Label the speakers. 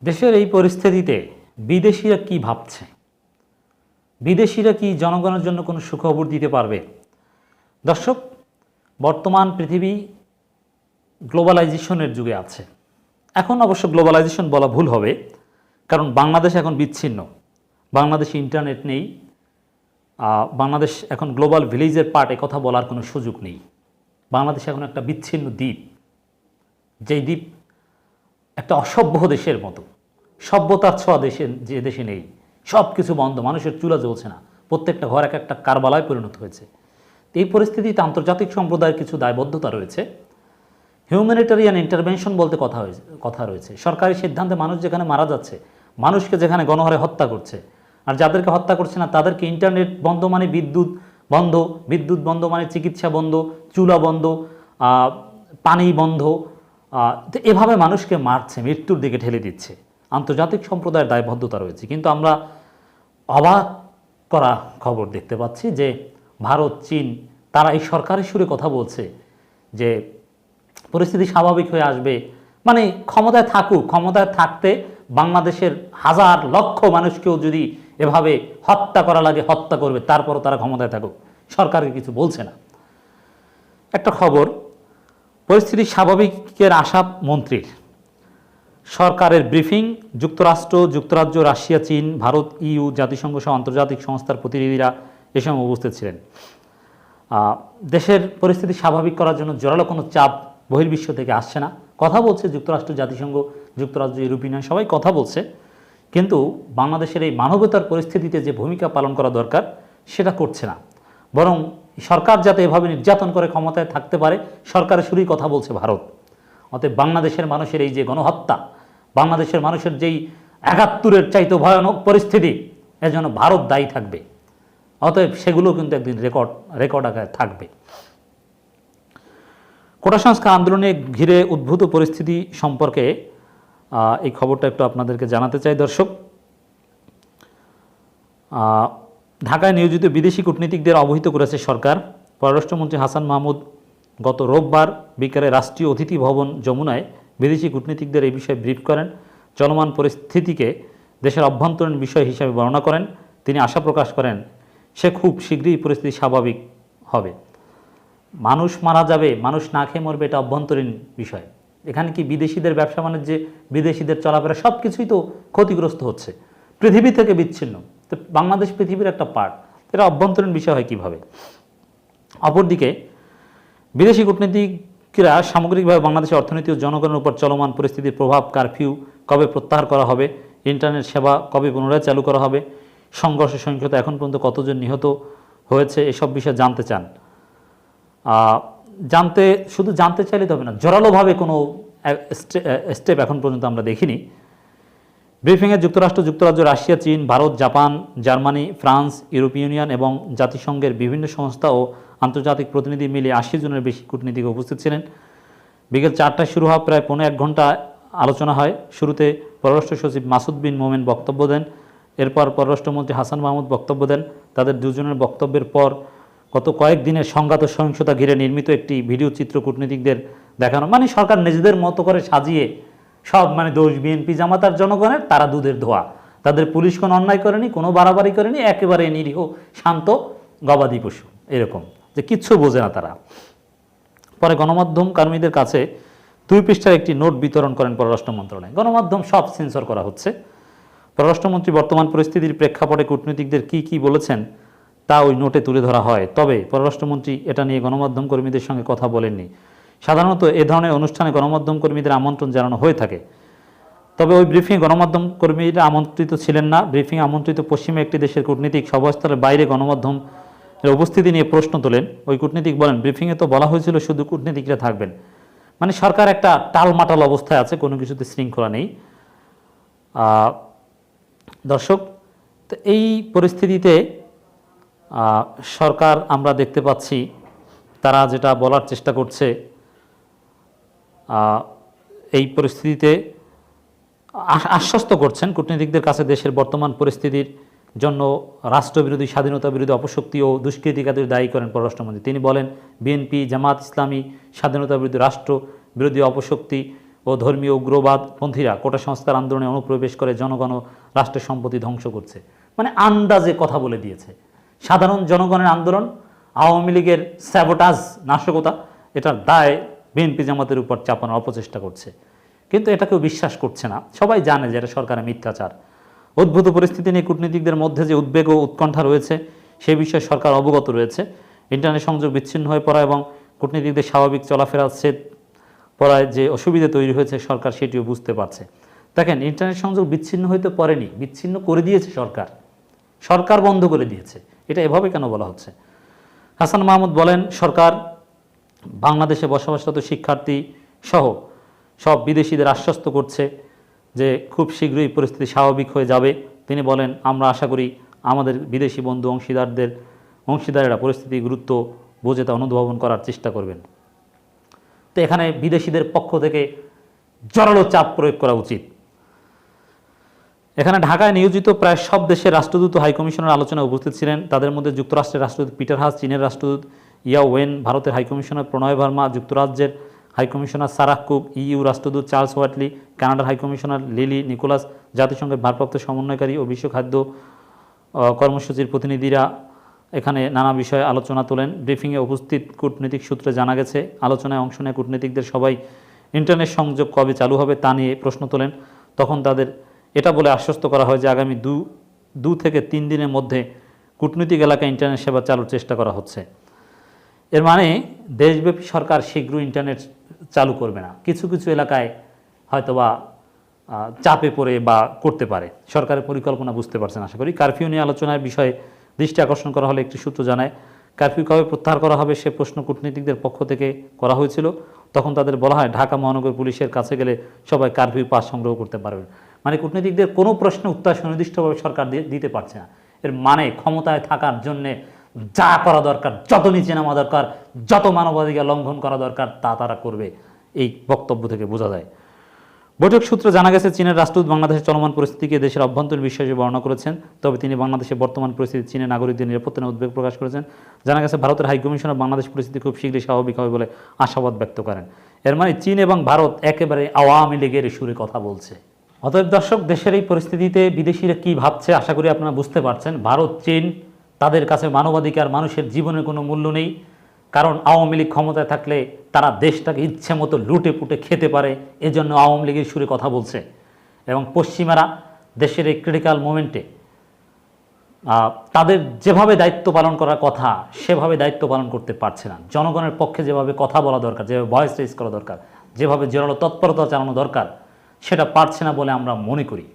Speaker 1: দেশের এই পরিস্থিতিতে বিদেশিরা কি ভাবছে, বিদেশিরা কি জনগণের জন্য কোনো সুখবর দিতে পারবে? দর্শক, বর্তমান পৃথিবী গ্লোবালাইজেশনের যুগে আছে। এখন অবশ্য গ্লোবালাইজেশন বলা ভুল হবে, কারণ বাংলাদেশ এখন বিচ্ছিন্ন। বাংলাদেশে ইন্টারনেট নেই, বাংলাদেশ এখন গ্লোবাল ভিলেজের পার্ট, কথা বলার কোনো সুযোগ নেই। বাংলাদেশ এখন একটা বিচ্ছিন্ন দ্বীপ, যেই দ্বীপ একটা অসভ্য দেশের মতো, সভ্যতার ছোঁয়া যে দেশে নেই। সব কিছু বন্ধ, মানুষের চুলা জ্বলছে না, প্রত্যেকটা ঘর এক একটা কারবালায় পরিণত হয়েছে। এই পরিস্থিতিতে আন্তর্জাতিক সম্প্রদায়ের কিছু দায়বদ্ধতা রয়েছে। হিউম্যানিটারিয়ান ইন্টারভেনশন বলতে কথা রয়েছে। সরকারি সিদ্ধান্তে মানুষ যেখানে মারা যাচ্ছে, মানুষকে যেখানে গণহারে হত্যা করছে, আর যাদেরকে হত্যা করছে না তাদেরকে ইন্টারনেট বন্ধ মানে বিদ্যুৎ বন্ধ, বিদ্যুৎ বন্ধ মানে চিকিৎসা বন্ধ, চুলা বন্ধ, পানি বন্ধ, এভাবে মানুষকে মারছে, মৃত্যুর দিকে ঠেলে দিচ্ছে। আন্তর্জাতিক সম্প্রদায়ের দায়বদ্ধতা রয়েছে। কিন্তু আমরা অবাক করা খবর দেখতে পাচ্ছি যে ভারত, চীন, তারা এই সরকারের সুরে কথা বলছে যে পরিস্থিতি স্বাভাবিক হয়ে আসবে, মানে ক্ষমতায় থাকুক, ক্ষমতায় থাকতে বাংলাদেশের হাজার লক্ষ মানুষকেও যদি এভাবে হত্যা করা লাগে হত্যা করবে, তারপরও তারা ক্ষমতায় থাকুক, সরকারকে কিছু বলছে না। একটা খবর, পরিস্থিতি স্বাভাবিকের আশা মন্ত্রীর। সরকারের ব্রিফিং, যুক্তরাষ্ট্র, যুক্তরাজ্য, রাশিয়া, চীন, ভারত, ইইউ, জাতিসংঘ সহ আন্তর্জাতিক সংস্থার প্রতিনিধিরা এ সময় উপস্থিত ছিলেন। দেশের পরিস্থিতি স্বাভাবিক করার জন্য জোরালো কোনো চাপ বহির্বিশ্ব থেকে আসছে না। কথা বলছে যুক্তরাষ্ট্র, জাতিসংঘ, যুক্তরাজ্য, ইউরোপিয়ান ইউনিয়ন, সবাই কথা বলছে, কিন্তু বাংলাদেশের এই মানবতার পরিস্থিতিতে যে ভূমিকা পালন করা দরকার সেটা করছে না। বরং সরকার যাতে এভাবে নির্যাতন করে ক্ষমতায় থাকতে পারে, সরকারের সুরেই কথা বলছে ভারত। অতএব বাংলাদেশের মানুষের এই যে গণহত্যা, বাংলাদেশের মানুষের যেই ৭১-এর চাইতে ভয়ানক পরিস্থিতি, এর জন্য ভারত দায়ী থাকবে। অতএব সেগুলো কিন্তু একদিন রেকর্ড আকারে থাকবে। কোটা সংস্কার আন্দোলনে ঘিরে উদ্ভূত পরিস্থিতি সম্পর্কে এই খবরটা একটু আপনাদেরকে জানাতে চাই। দর্শক, ঢাকায় নিয়োজিত বিদেশি কূটনীতিকদের অবহিত করেছে সরকার। পররাষ্ট্রমন্ত্রী হাসান মাহমুদ গত রোববার বিকেলে রাষ্ট্রীয় অতিথি ভবন যমুনায় বিদেশি কূটনীতিকদের এই বিষয়ে ব্রিফ করেন। চলমান পরিস্থিতিকে দেশের অভ্যন্তরীণ বিষয় হিসাবে বর্ণনা করেন। তিনি আশা প্রকাশ করেন সে খুব শীঘ্রই পরিস্থিতি স্বাভাবিক হবে। মানুষ মারা যাবে, মানুষ না খেয়ে মরবে, এটা অভ্যন্তরীণ বিষয়। এখানে কি বিদেশিদের ব্যবসা বাণিজ্যে, বিদেশিদের চলাফেরা সব কিছুই তো ক্ষতিগ্রস্ত হচ্ছে, পৃথিবী থেকে বিচ্ছিন্ন। তো বাংলাদেশ পৃথিবীর একটা পার্ট, এটা অভ্যন্তরীণ বিষয় হয় কীভাবে? অপরদিকে বিদেশি কূটনীতিকরা সামগ্রিকভাবে বাংলাদেশের অর্থনীতি ও জনগণের উপর চলমান পরিস্থিতির প্রভাব, কারফিউ কবে প্রত্যাহার করা হবে, ইন্টারনেট সেবা কবে পুনরায় চালু করা হবে, সংঘর্ষ সহিংসতা এখন পর্যন্ত কতজন নিহত হয়েছে, এসব বিষয়ে জানতে চান। শুধু জানতে চাইলে তো হবে না, জোরালোভাবে কোনো স্টেপ এখন পর্যন্ত আমরা দেখিনি। ব্রিফিংয়ে যুক্তরাষ্ট্র, যুক্তরাজ্য, রাশিয়া, চীন, ভারত, জাপান, জার্মানি, ফ্রান্স, ইউরোপীয় ইউনিয়ন এবং জাতিসংঘের বিভিন্ন সংস্থা ও আন্তর্জাতিক প্রতিনিধি মিলিয়ে ৮০ জনের বেশি কূটনীতিক উপস্থিত ছিলেন। বিকেল ৪টায় শুরু হওয়া প্রায় ১৫ ঘন্টা আলোচনা হয়। শুরুতে পররাষ্ট্র সচিব মাসুদ বিন মোমেন বক্তব্য দেন। এরপর পররাষ্ট্রমন্ত্রী হাসান মাহমুদ বক্তব্য দেন। তাদের দুজনের বক্তব্যের পর গত কয়েকদিনের সংঘাত ও সহিংসতা ঘিরে নির্মিত একটি ভিডিও চিত্র কূটনীতিকদের দেখানো, মানে সরকার নিজেদের মতো করে সাজিয়ে সব, মানে দোষ বিএনপি জামাতার জনগণের, তারা দুধের ধোয়া, তাদের পুলিশ কোনো অন্যায় করেনি, কোনো বাড়াবাড়ি করেনি, একেবারে নিরীহ শান্ত গবাদি পশু, এরকম যে কিচ্ছু বোঝে না তারা। পরে গণমাধ্যম কর্মীদের কাছে ২ পৃষ্ঠার একটি নোট বিতরণ করেন পররাষ্ট্র মন্ত্রণালয়। গণমাধ্যম সব সেন্সর করা হচ্ছে। পররাষ্ট্রমন্ত্রী বর্তমান পরিস্থিতির প্রেক্ষাপটে কূটনীতিকদের কি বলেছেন তা ওই নোটে তুলে ধরা হয়। তবে পররাষ্ট্রমন্ত্রী এটা নিয়ে গণমাধ্যম কর্মীদের সঙ্গে কথা বলেননি। সাধারণত এ ধরনের অনুষ্ঠানে গণমাধ্যম কর্মীদের আমন্ত্রণ জানানো হয়ে থাকে, তবে ওই ব্রিফিংয়ে গণমাধ্যম কর্মীরা আমন্ত্রিত ছিলেন না। ব্রিফিংয়ে আমন্ত্রিত পশ্চিমে একটি দেশের কূটনীতিক সভাস্থলের বাইরে গণমাধ্যম উপস্থিতি নিয়ে প্রশ্ন তোলেন। ওই কূটনীতিক বলেন, ব্রিফিংয়ে তো বলা হয়েছিল শুধু কূটনীতিকরা থাকবেন। মানে সরকার একটা টালমাটাল অবস্থায় আছে, কোনো কিছুতে শৃঙ্খলা নেই। দর্শক, তো এই পরিস্থিতিতে সরকার আমরা দেখতে পাচ্ছি তারা যেটা বলার চেষ্টা করছে, এই পরিস্থিতিতে আশ্বস্ত করছেন কূটনীতিকদের কাছে দেশের বর্তমান পরিস্থিতির জন্য রাষ্ট্রবিরোধী, স্বাধীনতা বিরোধী অপশক্তি ও দুষ্কৃতিকাদের দায়ী করেন পররাষ্ট্রমন্ত্রী। তিনি বলেন, বিএনপি, জামাত ইসলামী স্বাধীনতা বিরোধী, রাষ্ট্র বিরোধী অপশক্তি ও ও ধর্মীয় উগ্রবাদপন্থীরা কোটা সংস্কার আন্দোলনে অনুপ্রবেশ করে জনগণ ও রাষ্ট্রের সম্পত্তি ধ্বংস করছে। মানে আন্দাজে কথা বলে দিয়েছে। সাধারণ জনগণের আন্দোলন, আওয়ামী লীগের স্যাবোটাজ, নাশকতা, এটার দায় বিএনপি জামাতের উপর চাপানোর অপচেষ্টা করছে। কিন্তু এটা কেউ বিশ্বাস করছে না। সবাই জানে যে এটা সরকারের মিথ্যাচার। উদ্ভূত পরিস্থিতি নিয়ে কূটনীতিকদের মধ্যে যে উদ্বেগ ও উৎকণ্ঠা রয়েছে সে বিষয়ে সরকার অবগত রয়েছে। ইন্টারনেট সংযোগ বিচ্ছিন্ন হয়ে পড়া এবং কূটনীতিকদের স্বাভাবিক চলাফেরা ছেদ পড়ায় যে অসুবিধা তৈরি হয়েছে সরকার সেটিও বুঝতে পারছে। দেখেন, ইন্টারনেট সংযোগ বিচ্ছিন্ন হইতে পারেনি, বিচ্ছিন্ন করে দিয়েছে সরকার। সরকার বন্ধ করে দিয়েছে। এটা এভাবে কেন বলা হচ্ছে? হাসান মাহমুদ বলেন, সরকার বাংলাদেশে বসবাসরত শিক্ষার্থী সহ সব বিদেশিদের আশ্বস্ত করছে যে খুব শীঘ্রই পরিস্থিতি স্বাভাবিক হয়ে যাবে। তিনি বলেন, আমরা আশা করি আমাদের বিদেশি বন্ধু অংশীদারেরা পরিস্থিতির গুরুত্ব বুঝে তা অনুধাবন করার চেষ্টা করবেন। তো এখানে বিদেশিদের পক্ষ থেকে জোরালো চাপ প্রয়োগ করা উচিত। এখানে ঢাকায় নিয়োজিত প্রায় সব দেশের রাষ্ট্রদূত ও হাইকমিশনার আলোচনায় উপস্থিত ছিলেন। তাদের মধ্যে যুক্তরাষ্ট্রের রাষ্ট্রদূত পিটার হাস, চীনের রাষ্ট্রদূত ইয়া ওয়েন, ভারতের হাইকমিশনার প্রণয় ভার্মা, যুক্তরাজ্যের হাইকমিশনার সারাহ কুক, ইইউ রাষ্ট্রদূত চার্লস ওয়াটলি, কানাডার হাইকমিশনার লিলি নিকোলাস, জাতিসংঘের ভারপ্রাপ্ত সমন্বয়কারী ও বিশ্ব খাদ্য কর্মসূচির প্রতিনিধিরা এখানে নানা বিষয়ে আলোচনা তোলেন। ব্রিফিংয়ে উপস্থিত কূটনৈতিক সূত্রে জানা গেছে, আলোচনায় অংশ নেয় কূটনীতিকদের সবাই ইন্টারনেট সংযোগ কবে চালু হবে তা নিয়ে প্রশ্ন তোলেন। তখন তাদের এটা বলে আশ্বস্ত করা হয় যে আগামী 2 থেকে 3 দিনের মধ্যে কূটনৈতিক এলাকায় ইন্টারনেট সেবা চালুর চেষ্টা করা হচ্ছে। এর মানে দেশব্যাপী সরকার শীঘ্র ইন্টারনেট চালু করবে না, কিছু কিছু এলাকায় হয়তোবা চাপে পড়ে বা করতে পারে। সরকারের পরিকল্পনা বুঝতে পারছেন আশা করি। কারফিউ নিয়ে আলোচনার বিষয়ে দৃষ্টি আকর্ষণ করা হলে একটি সূত্র জানায়, কারফিউ কবে প্রত্যাহার করা হবে সে প্রশ্ন কূটনীতিকদের পক্ষ থেকে করা হয়েছিল। তখন তাদের বলা হয়, ঢাকা মহানগর পুলিশের কাছে গেলে সবাই কারফিউ পাস সংগ্রহ করতে পারবেন। মানে কূটনীতিকদের কোনো প্রশ্ন উত্তর সুনির্দিষ্টভাবে সরকার দিতে পারছে না। এর মানে ক্ষমতায় থাকার জন্যে যা করা দরকার, যত নিচে নামা দরকার, যত মানবাধিকার লঙ্ঘন করা দরকার তা তারা করবে, এই বক্তব্য থেকে বোঝা যায়। বৈঠক সূত্রে জানা গেছে, চীনের রাষ্ট্রদূত বাংলাদেশের চলমান পরিস্থিতিকে দেশের অভ্যন্তরীণ বিষয় হিসেবে বর্ণনা করেছেন। তবে তিনি বাংলাদেশের বর্তমান পরিস্থিতি চীনের নাগরিকদের নিরাপত্তা নিয়ে উদ্বেগ প্রকাশ করেছেন। জানা গেছে, ভারতের হাইকমিশনার বাংলাদেশ পরিস্থিতি খুব শীঘ্রই স্বাভাবিক হবে বলে আশাবাদ ব্যক্ত করেন। এর মানে চীন এবং ভারত একেবারে আওয়ামী লীগের সুরে কথা বলছে। অতএব দর্শক, দেশের এই পরিস্থিতিতে বিদেশিরা কি ভাবছে আশা করি আপনারা বুঝতে পারছেন। ভারত, চীন, তাদের কাছে মানবাধিকার, মানুষের জীবনের কোনো মূল্য নেই। কারণ আওয়ামী লীগ ক্ষমতায় থাকলে তারা দেশটাকে ইচ্ছে মতো লুটে পুটে খেতে পারে, এজন্য আওয়ামী লীগের সুরে কথা বলছে। এবং পশ্চিমারা দেশের এই ক্রিটিক্যাল মোমেন্টে তাদের যেভাবে দায়িত্ব পালন করার কথা সেভাবে দায়িত্ব পালন করতে পারছে না। জনগণের পক্ষে যেভাবে কথা বলা দরকার, যেভাবে ভয়েস রেজ করা দরকার, যেভাবে জোরালো তৎপরতা চালানো দরকার, সেটা পারছে না বলে আমরা মনে করি।